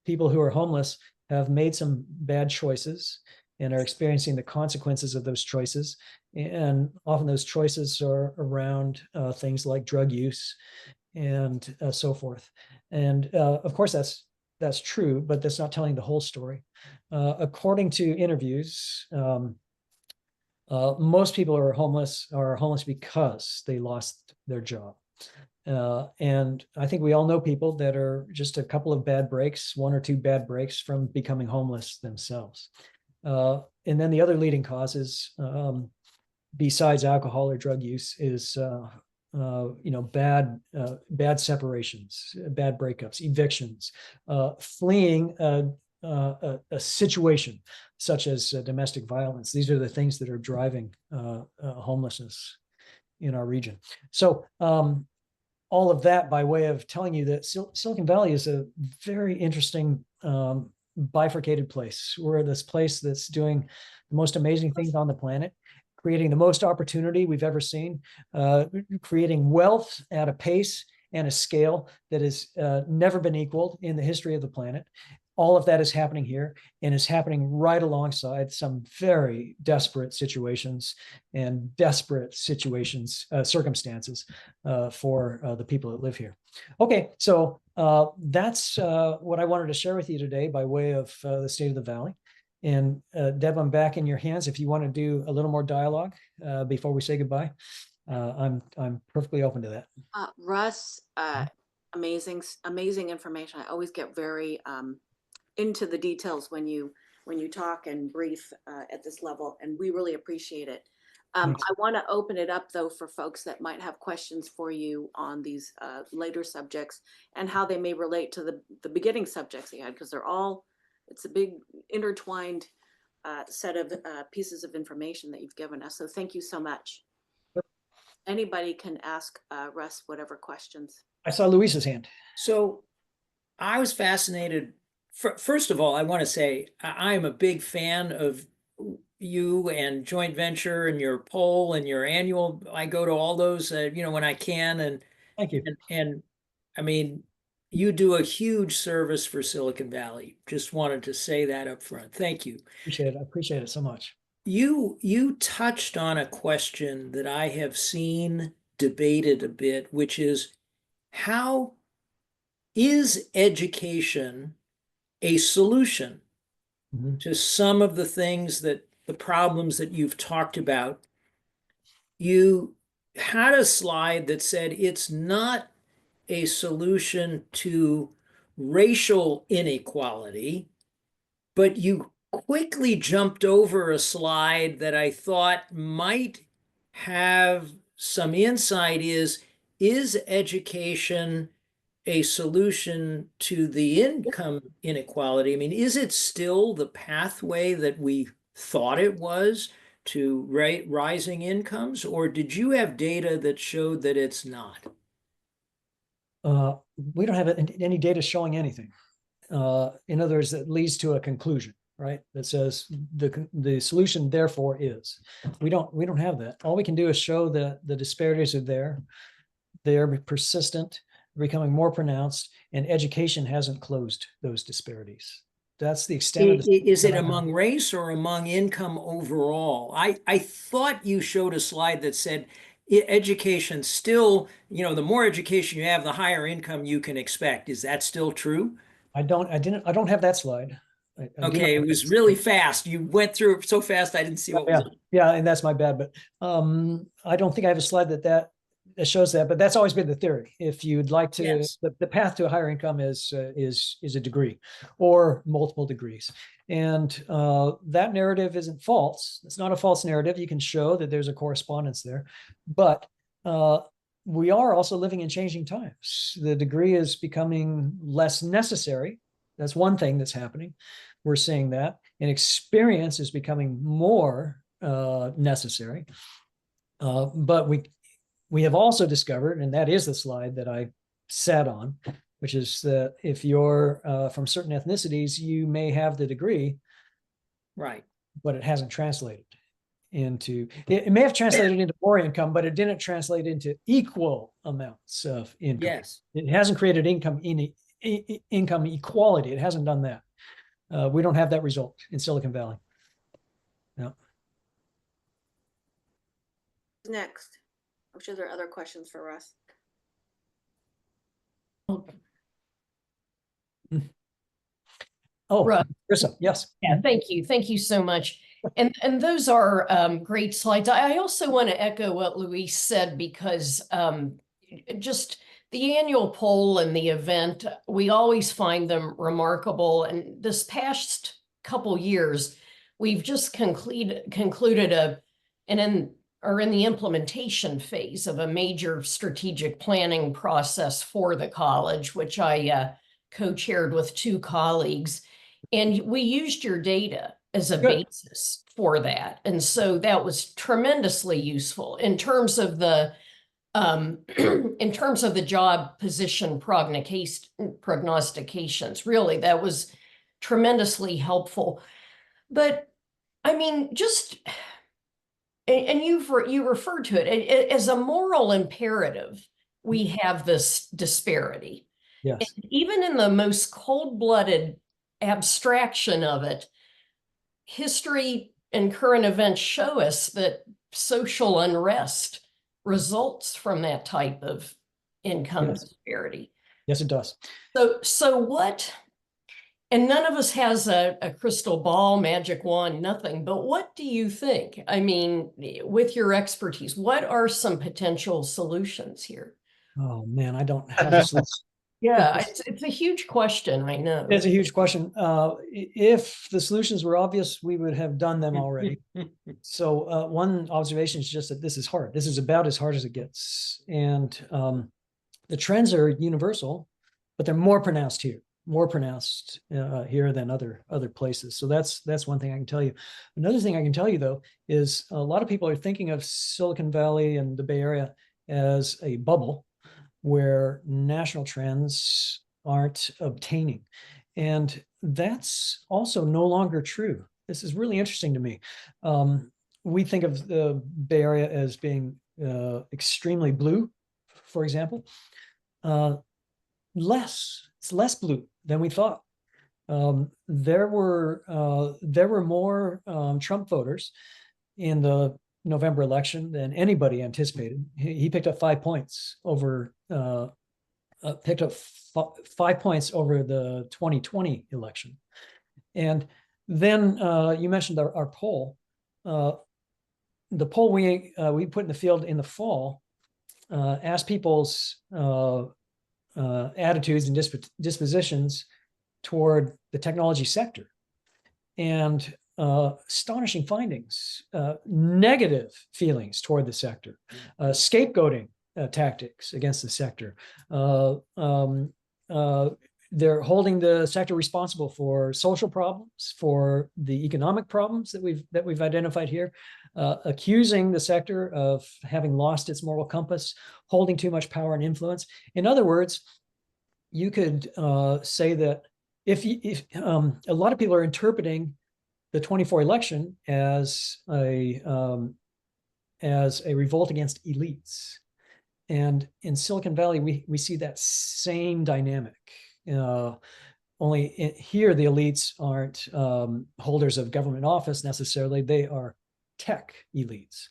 people who are homeless have made some bad choices and are experiencing the consequences of those choices. And often those choices are around things like drug use and so forth. And of course, that's true, but that's not telling the whole story. According to interviews, most people who are homeless because they lost their job. And I think we all know people that are just a couple of bad breaks, one or two bad breaks from becoming homeless themselves. And then the other leading causes, besides alcohol or drug use, is bad separations, bad breakups, evictions, fleeing a situation such as domestic violence. These are the things that are driving homelessness in our region. So all of that by way of telling you that Silicon Valley is a very interesting bifurcated place. We're this place that's doing the most amazing things on the planet, creating the most opportunity we've ever seen, creating wealth at a pace and a scale that has never been equaled in the history of the planet. All of that is happening here and is happening right alongside some very desperate situations and circumstances for the people that live here. Okay, so that's what I wanted to share with you today by way of the state of the Valley. And Deb, I'm back in your hands. If you want to do a little more dialogue before we say goodbye, I'm perfectly open to that. Russ, amazing information. I always get very into the details when you talk and brief at this level, and we really appreciate it. I want to open it up though for folks that might have questions for you on these later subjects and how they may relate to the beginning subjects you had, because it's a big intertwined set of pieces of information that you've given us. So thank you so much. Anybody can ask Russ whatever questions. I saw Luisa's hand. So I was fascinated. First of all, I want to say I am a big fan of you and Joint Venture and your poll and your annual. I go to all those, when I can. And thank you. And I mean, you do a huge service for Silicon Valley. Just wanted to say that up front. Thank you. Appreciate it. I appreciate it so much. You touched on a question that I have seen debated a bit, which is, how is education a solution to some of the things the problems that you've talked about? You had a slide that said it's not a solution to racial inequality, but you quickly jumped over a slide that I thought might have some insight is education a solution to the income inequality? I mean, is it still the pathway that we thought it was to rising incomes, or did you have data that showed that it's not? We don't have any data showing anything. In other words, that leads to a conclusion, right? That says the solution therefore is. We don't have that. All we can do is show that the disparities are there. They're persistent, becoming more pronounced, and education hasn't closed those disparities. That's the extent of the. Is it among race or among income overall? I thought you showed a slide that said education still, the more education you have, the higher income you can expect. Is that still true? I don't have that slide. I Okay, it was really fast. You went through it so fast, I didn't see what was. Yeah, and that's my bad. But I don't think I have a slide that shows that. But that's always been the theory. If you'd like to, Yes. the path to a higher income is a degree or multiple degrees, and that narrative isn't false. It's not a false narrative. You can show that there's a correspondence there, but we are also living in changing times. The degree is becoming less necessary. That's one thing that's happening. We're seeing that. And experience is becoming more necessary. But we have also discovered, and that is the slide that I sat on, which is that if you're from certain ethnicities, you may have the degree, right, but it hasn't translated into, it may have translated into more income, but it didn't translate into equal amounts of income. Yes. It hasn't created income equality. It hasn't done that. We don't have that result in Silicon Valley. No. Next. I'm sure there are other questions for Russ. Oh, Russ. Krista, yes. Yeah, thank you. Thank you so much. And those are great slides. I also want to echo what Luis said, because just the annual poll and the event, we always find them remarkable. And this past couple years, we've just concluded in the implementation phase of a major strategic planning process for the college, which I co-chaired with 2 colleagues. And we used your data as a basis for that. And so that was tremendously useful in terms of the job position prognostications. Really, that was tremendously helpful. But I mean, and you referred to it as a moral imperative. We have this disparity. Yes. And even in the most cold-blooded abstraction of it, history and current events show us that social unrest results from that type of income disparity. Yes, it does. So what, and none of us has a crystal ball, magic wand, nothing, but what do you think? I mean, with your expertise, what are some potential solutions here? Oh man, I don't have a solution. Yeah, it's a huge question, I know. It's a huge question. If the solutions were obvious, we would have done them already. So one observation is just that this is hard. This is about as hard as it gets. And the trends are universal, but they're more pronounced here than other places. So that's one thing I can tell you. Another thing I can tell you, though, is a lot of people are thinking of Silicon Valley and the Bay Area as a bubble where national trends aren't obtaining. And that's also no longer true. This is really interesting to me. We think of the Bay Area as being extremely blue, for example. It's less blue than we thought. There were more Trump voters in the November election than anybody anticipated. He picked up 5 points over the 2020 election. And then you mentioned our poll. The poll we put in the field in the fall asked people's attitudes and dispositions toward the technology sector. And astonishing findings, negative feelings toward the sector, scapegoating tactics against the sector. They're holding the sector responsible for social problems, for the economic problems that we've identified here, accusing the sector of having lost its moral compass, holding too much power and influence. In other words, you could say that if a lot of people are interpreting the 24 election as a revolt against elites, and in Silicon Valley we see that same dynamic. Only here the elites aren't holders of government office necessarily; they are tech elites.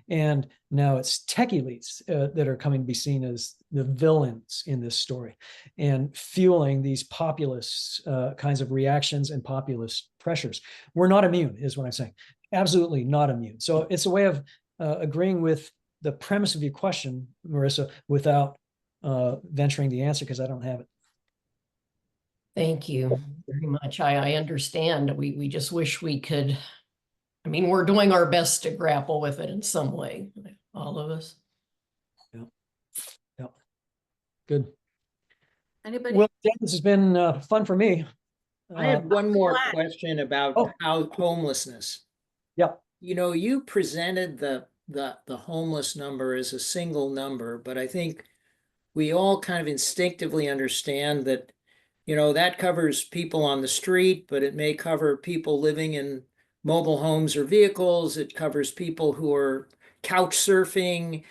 And now it's tech elites that are coming to be seen as the villains in this story, and fueling these populist kinds of reactions and populist pressures. We're not immune, is what I'm saying. Absolutely not immune. So it's a way of agreeing with the premise of your question, Marissa, without venturing the answer, because I don't have it. Thank you very much. I understand. We just wish we could. I mean, we're doing our best to grapple with it in some way, all of us. Yeah. Good. Anybody? Well, this has been fun for me. I have one more glad. question about homelessness. Yep. You know, you presented the homeless number as a single number, but I think we all kind of instinctively understand that, you know, that covers people on the street, but it may cover people living in mobile homes or vehicles. It covers people who are couch surfing.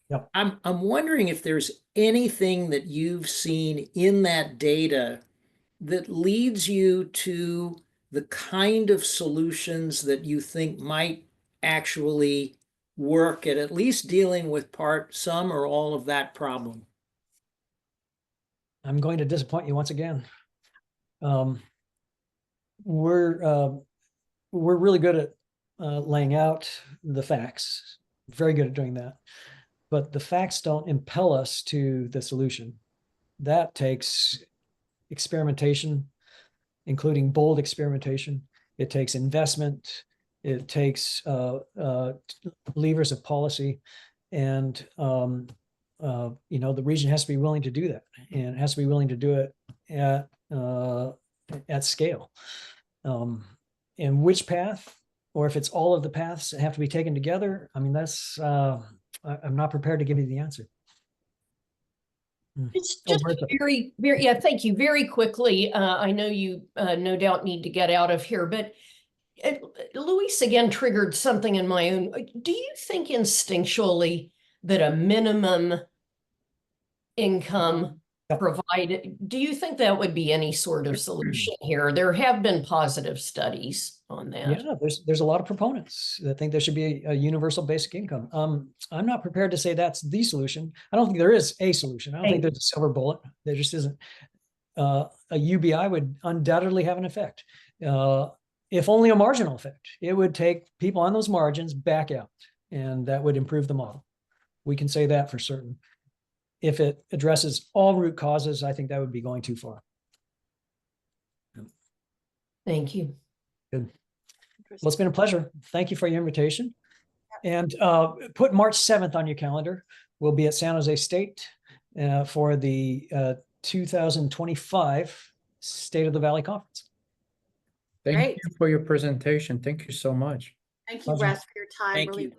Yep. I'm wondering if there's anything that you've seen in that data that leads you to the kind of solutions that you think might actually work at least dealing with some or all of that problem. I'm going to disappoint you once again. We're really good at laying out the facts, very good at doing that. But the facts don't impel us to the solution. That takes experimentation, including bold experimentation. It takes investment. It takes levers of policy. And, you know, the region has to be willing to do that. And it has to be willing to do it at scale. And which path, or if it's all of the paths that have to be taken together, I mean, that's, I'm not prepared to give you the answer. It's just very, yeah, thank you. Very quickly, I know you no doubt need to get out of here, but Luis again triggered something in my own. Do you think instinctually that a minimum income provided, do you think that would be any sort of solution here? There have been positive studies on that. Yeah, there's a lot of proponents that think there should be a universal basic income. I'm not prepared to say that's the solution. I don't think there is a solution. I don't think there's a silver bullet. There just isn't. A UBI would undoubtedly have an effect, if only a marginal effect. It would take people on those margins back out, and that would improve the model. We can say that for certain. If it addresses all root causes, I think that would be going too far. Thank you. Good. Well, it's been a pleasure. Thank you for your invitation. And put March 7th on your calendar. We'll be at San Jose State for the 2025 State of the Valley Conference. Thank Great. you for your presentation. Thank you so much. Thank you, Pleasure. Russ, for your time. Thank Really you.